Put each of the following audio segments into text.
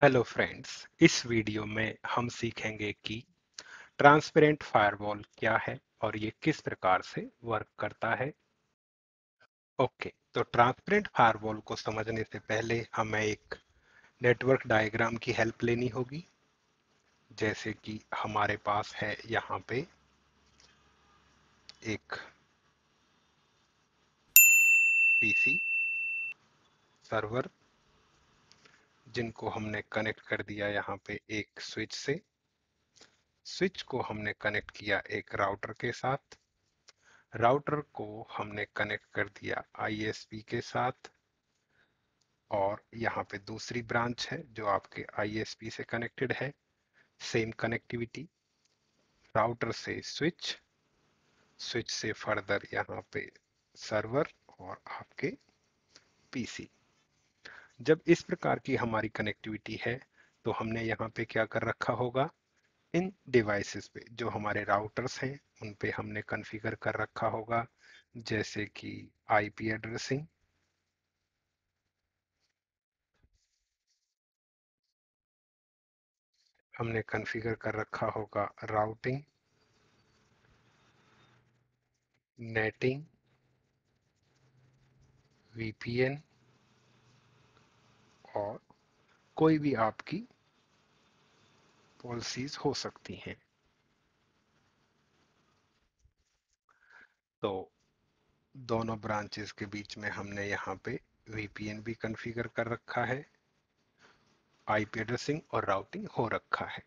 Hello friends, इस video में हम सीखेंगे कि ट्रांसपेरेंट फायरवॉल क्या है और ये किस प्रकार से वर्क करता है। ओके, तो ट्रांसपेरेंट फायरवॉल को समझने से पहले हमें एक नेटवर्क डायग्राम की हेल्प लेनी होगी। जैसे कि हमारे पास है यहाँ पे एक पीसी सर्वर जिनको हमने कनेक्ट कर दिया यहाँ पे एक स्विच से। स्विच को हमने कनेक्ट किया एक राउटर के साथ। राउटर को हमने कनेक्ट कर दिया आईएसपी के साथ। और यहाँ पे दूसरी ब्रांच है जो आपके आईएसपी से कनेक्टेड है। सेम कनेक्टिविटी, राउटर से स्विच, स्विच से फर्दर यहाँ पे सर्वर और आपके पीसी। जब इस प्रकार की हमारी कनेक्टिविटी है तो हमने यहाँ पे क्या कर रखा होगा, इन डिवाइसेस पे जो हमारे राउटर्स हैं उन पे हमने कॉन्फ़िगर कर रखा होगा। जैसे कि आईपी एड्रेसिंग, हमने कॉन्फ़िगर कर रखा होगा राउटिंग, नेटिंग, वीपीएन और कोई भी आपकी पॉलिसीज हो सकती हैं। तो दोनों ब्रांचेस के बीच में हमने यहाँ पे वीपीएन भी कॉन्फ़िगर कर रखा है, आईपी एड्रेसिंग और राउटिंग हो रखा है।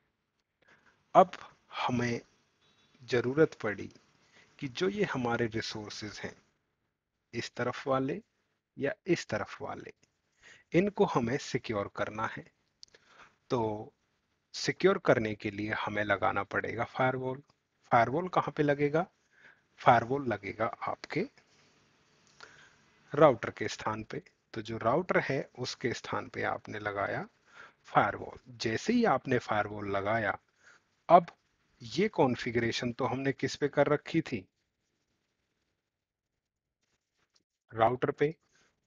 अब हमें जरूरत पड़ी कि जो ये हमारे रिसोर्सेज हैं, इस तरफ वाले या इस तरफ वाले, इनको हमें सिक्योर करना है। तो सिक्योर करने के लिए हमें लगाना पड़ेगा फायरवॉल। फायरवॉल कहाँ पे लगेगा? फायरवॉल लगेगा आपके राउटर के स्थान पे। तो जो राउटर है उसके स्थान पे आपने लगाया फायरवॉल। जैसे ही आपने फायरवॉल लगाया, अब ये कॉन्फ़िगरेशन तो हमने किस पे कर रखी थी? राउटर पे।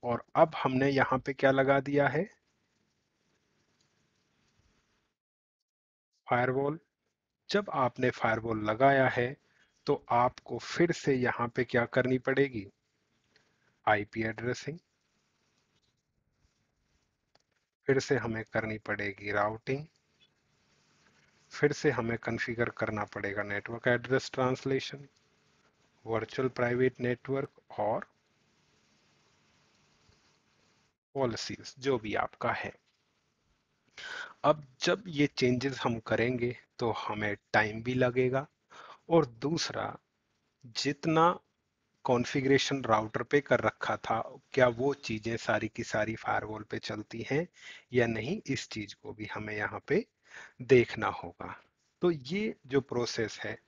और अब हमने यहाँ पे क्या लगा दिया है? फायरवॉल। जब आपने फायरवॉल लगाया है तो आपको फिर से यहाँ पे क्या करनी पड़ेगी? IP addressing. फिर से हमें करनी पड़ेगी राउटिंग। फिर से हमें कॉन्फ़िगर करना पड़ेगा network address translation, virtual private network और पॉलिसीज जो भी आपका है। अब जब ये चेंजेस हम करेंगे तो हमें टाइम भी लगेगा। और दूसरा, जितना कॉन्फ़िगरेशन राउटर पे कर रखा था, क्या वो चीजें सारी की सारी फायरवॉल पे चलती हैं या नहीं, इस चीज को भी हमें यहाँ पे देखना होगा। तो ये जो प्रोसेस है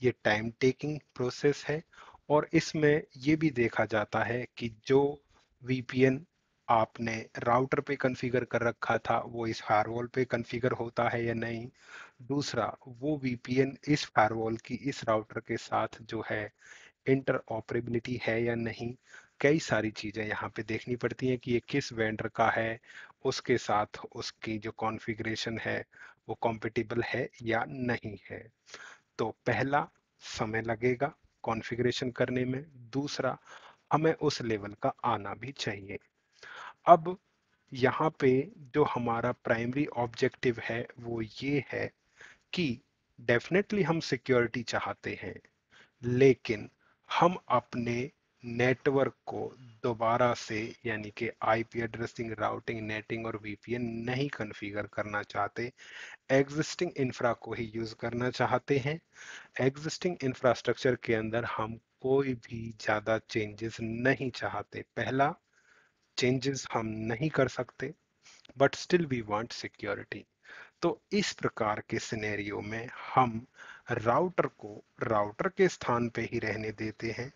ये टाइम टेकिंग प्रोसेस है। और इसमें ये भी देखा जाता है कि जो वीपीएन आपने राउटर पे कॉन्फ़िगर कर रखा था वो इस फायरवॉल पे कॉन्फ़िगर होता है या नहीं। दूसरा, वो वीपीएन इस फायरवॉल की इस राउटर के साथ जो है इंटर ऑपरेबिलिटी है या नहीं। कई सारी चीजें यहाँ पे देखनी पड़ती हैं कि ये किस वेंडर का है, उसके साथ उसकी जो कॉन्फ़िगरेशन है वो कॉम्पिटिबल है या नहीं है। तो पहला, समय लगेगा कॉन्फ़िगरेशन करने में। दूसरा, हमें उस लेवल का आना भी चाहिए। अब यहाँ पे जो हमारा प्राइमरी ऑब्जेक्टिव है वो ये है कि डेफिनेटली हम सिक्योरिटी चाहते हैं, लेकिन हम अपने नेटवर्क को दोबारा से यानी कि आईपी एड्रेसिंग, राउटिंग, नेटिंग और वीपीएन नहीं कॉन्फ़िगर करना चाहते। एग्जिस्टिंग इंफ्रा को ही यूज करना चाहते हैं। एग्जिस्टिंग इंफ्रास्ट्रक्चर के अंदर हम कोई भी ज्यादा चेंजेस नहीं चाहते। पहला, चेंजेस हम नहीं कर सकते, but still we want security. तो इस प्रकार के सिनेरियो में हम राउटर को राउटर के स्थान पे ही रहने देते हैं।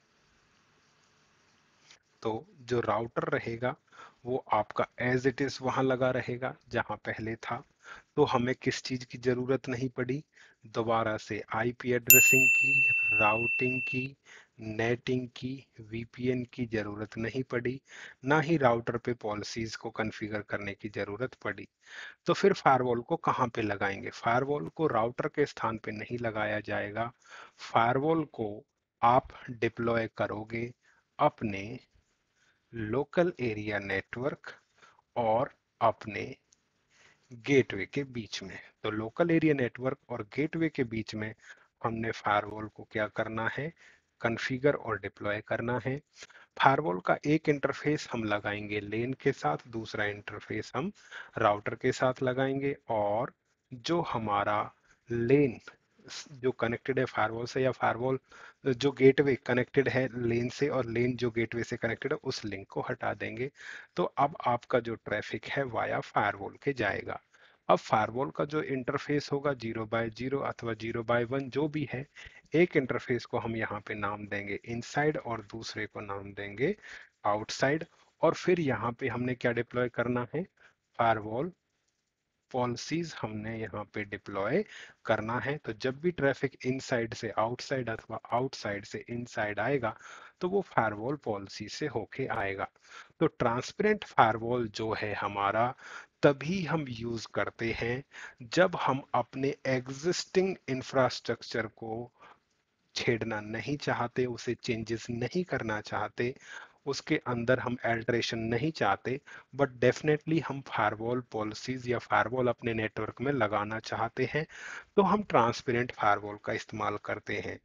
तो जो राउटर रहेगा वो आपका एज इट इज वहां लगा रहेगा जहां पहले था। तो हमें किस चीज की जरूरत नहीं पड़ी, दोबारा से आईपी एड्रेसिंग की, राउटिंग की, नेटिंग की, वीपीएन की जरूरत नहीं पड़ी, ना ही राउटर पे पॉलिसीज को कॉन्फ़िगर करने की जरूरत पड़ी। तो फिर फायरवॉल को कहाँ पे लगाएंगे? फायरवॉल को राउटर के स्थान पे नहीं लगाया जाएगा। फायरवॉल को आप डिप्लॉय करोगे अपने लोकल एरिया नेटवर्क और अपने गेटवे के बीच में। तो लोकल एरिया नेटवर्क और गेटवे के बीच में हमने फायरवॉल को क्या करना है? कॉन्फ़िगर और डिप्लॉय करना है। फायरवॉल का एक इंटरफेस हम लगाएंगे लेन के साथ, दूसरा इंटरफेस हम राउटर के साथ लगाएंगे, और जो हमारा लेन जो कनेक्टेड है फायरवॉल से, या फायरवॉल जो गेटवे कनेक्टेड है लेन से और लेन जो गेटवे से कनेक्टेड है, उस लिंक को हटा देंगे। तो अब आपका जो ट्रैफिक है वाया फायरवॉल के जाएगा। अब फायरवॉल का जो इंटरफेस होगा 0x0 अथवा 0x1 जो भी है, एक इंटरफेस को हम यहाँ पे नाम देंगे इनसाइड और दूसरे को नाम देंगे आउटसाइड। और फिर यहाँ पे हमने क्या डिप्लॉय करना है? फायरवॉल पॉलिसीज हमने यहाँ पे डिप्लॉय करना है। तो जब भी ट्रैफिक इनसाइड से आउटसाइड अथवा आउटसाइड से इनसाइड आएगा, तो वो फायरवॉल पॉलिसी से होके आएगा। तो ट्रांसपेरेंट फायरवॉल जो है हमारा, तभी हम यूज करते हैं जब हम अपने एग्जिस्टिंग इंफ्रास्ट्रक्चर को छेड़ना नहीं चाहते, उसे चेंजेस नहीं करना चाहते, उसके अंदर हम अल्टरेशन नहीं चाहते, बट डेफिनेटली हम फायरवॉल पॉलिसीज या फायरवॉल अपने नेटवर्क में लगाना चाहते हैं। तो हम ट्रांसपेरेंट फायरवॉल का इस्तेमाल करते हैं।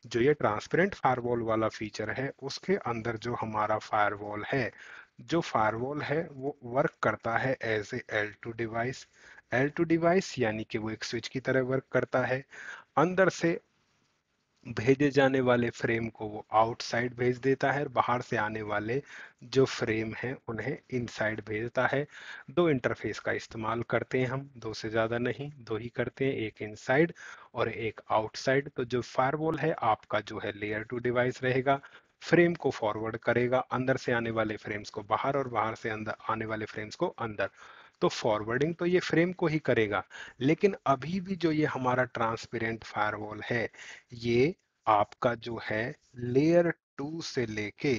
जो ये ट्रांसपेरेंट फायरवॉल वाला फीचर है, उसके अंदर जो हमारा फायरवॉल है, जो फायरवॉल है वो वर्क करता है as a L2 device. L2 device यानी कि वो एक स्विच की तरह वर्क करता है। अंदर से भेजे जाने वाले फ्रेम को वो आउटसाइड भेज देता है, बाहर से आने वाले जो फ्रेम हैं उन्हें इनसाइड भेजता है। दो इंटरफेस का इस्तेमाल करते हैं हम, दो से ज्यादा नहीं, दो ही करते हैं, एक इनसाइड और एक आउटसाइड। तो जो फायरवॉल है आपका जो है लेयर 2 डिवाइस रहेगा, फ्रेम को फॉरवर्ड करेगा, अंदर से आने वाले फ्रेम्स को बाहर और बाहर से अंदर आने वाले फ्रेम्स को अंदर। तो फॉरवर्डिंग तो ये फ्रेम को ही करेगा, लेकिन अभी भी जो ये हमारा ट्रांसपेरेंट फायरवॉल है, ये आपका जो है लेयर 2 से लेके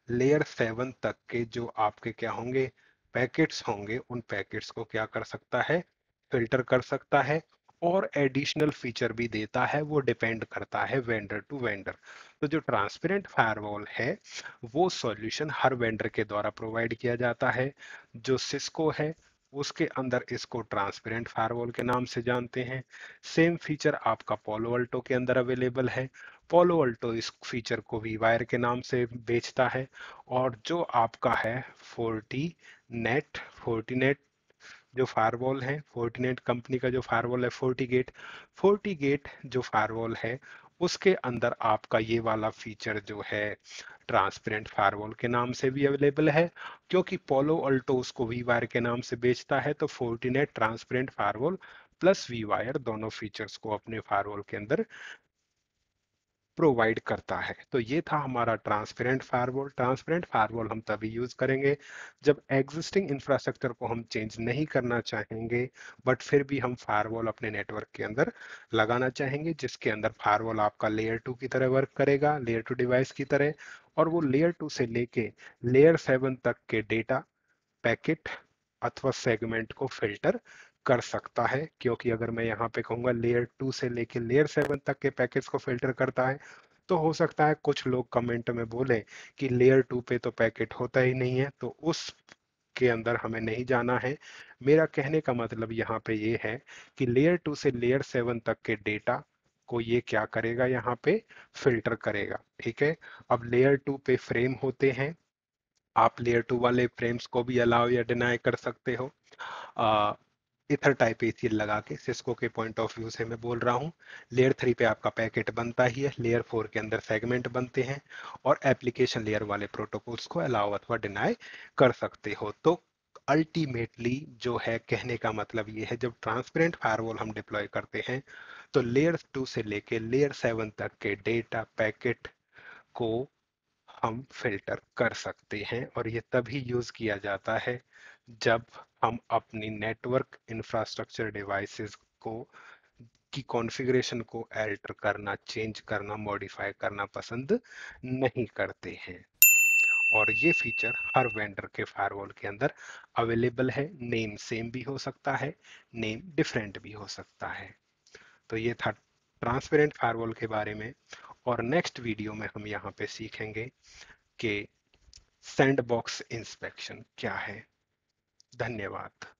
लेयर 7 तक के जो आपके क्या होंगे, पैकेट्स होंगे, उन पैकेट्स को क्या कर सकता है? फिल्टर कर सकता है। और एडिशनल फीचर भी देता है, वो डिपेंड करता है वेंडर टू वेंडर। तो जो ट्रांसपेरेंट फायरवॉल है, वो सॉल्यूशन हर वेंडर के द्वारा प्रोवाइड किया जाता है। जो सिस्को है, उसके अंदर इसको ट्रांसपेरेंट फायरवॉल के नाम से जानते हैं। सेम फीचर आपका पोलो अल्टो के अंदर अवेलेबल है। पोलो अल्टो इस फीचर को वी वायर के नाम से बेचता है। और जो आपका है फोर्टीनेट जो फायरवॉल है, फोर्टीनेट कंपनी का जो फायरवॉल है, फोर्टीगेट जो फायरवॉल है, उसके अंदर आपका ये वाला फीचर जो है ट्रांसपेरेंट फायरवॉल के नाम से भी अवेलेबल है। क्योंकि पोलो अल्टो उसको वी वायर के नाम से बेचता है, तो Fortinet transparent firewall plus V wire दोनों फीचर्स को अपने फायरवॉल के अंदर प्रोवाइड करता है। तो ये था हमारा ट्रांसपेरेंट फायरवॉल। ट्रांसपेरेंट फायरवॉल हम तभी यूज करेंगे जब एग्जिस्टिंग इंफ्रास्ट्रक्चर को हम चेंज नहीं करना चाहेंगे, बट फिर भी हम फायरवॉल अपने नेटवर्क के अंदर लगाना चाहेंगे, जिसके अंदर फायरवॉल आपका लेयर 2 की तरह वर्क करेगा, लेयर 2 डिवाइस की तरह। और वो लेयर 2 से लेके लेयर 7 तक के डेटा पैकेट अथवा सेगमेंट को फिल्टर कर सकता है। क्योंकि अगर मैं यहाँ पे कहूंगा लेयर 2 से लेके लेयर 7 तक के पैकेट्स को फिल्टर करता है, तो हो सकता है कुछ लोग कमेंट में बोले कि लेयर 2 पे तो पैकेट होता ही नहीं है, तो उस के अंदर हमें नहीं जाना है। मेरा कहने का मतलब यहाँ पे ये है कि लेयर 2 से लेयर 7 तक के डेटा को ये क्या करेगा, यहाँ पे फिल्टर करेगा। ठीक है। अब लेयर 2 पे फ्रेम होते हैं, आप लेयर 2 वाले फ्रेम्स को भी अलाउ या डिनाई कर सकते हो। इथर टाइप एसीएल लगा के, सिस्को के पॉइंट ऑफ व्यू से मैं बोल रहा हूँ। लेयर 3 पे आपका पैकेट बनता ही है, लेयर 4 के अंदर सेगमेंट बनते हैं, और एप्लीकेशन लेयर वाले प्रोटोकॉल्स को अलाउ अथवा डिनाई कर सकते हो। तो अल्टीमेटली जो है कहने का मतलब ये है, जब ट्रांसपेरेंट फायरवॉल हम डिप्लॉय करते हैं, तो लेयर 2 से लेके लेयर 7 तक के डेटा पैकेट को हम फिल्टर कर सकते हैं। और ये तभी यूज किया जाता है जब हम अपनी नेटवर्क इंफ्रास्ट्रक्चर डिवाइसेस को की कॉन्फ़िगरेशन को अल्टर करना, चेंज करना, मॉडिफाई करना पसंद नहीं करते हैं। और ये फीचर हर वेंडर के फायरवॉल के अंदर अवेलेबल है। नेम सेम भी हो सकता है, नेम डिफरेंट भी हो सकता है। तो ये था ट्रांसपेरेंट फायरवॉल के बारे में। और नेक्स्ट वीडियो में हम यहाँ पे सीखेंगे कि सैंडबॉक्स इंस्पेक्शन क्या है। धन्यवाद।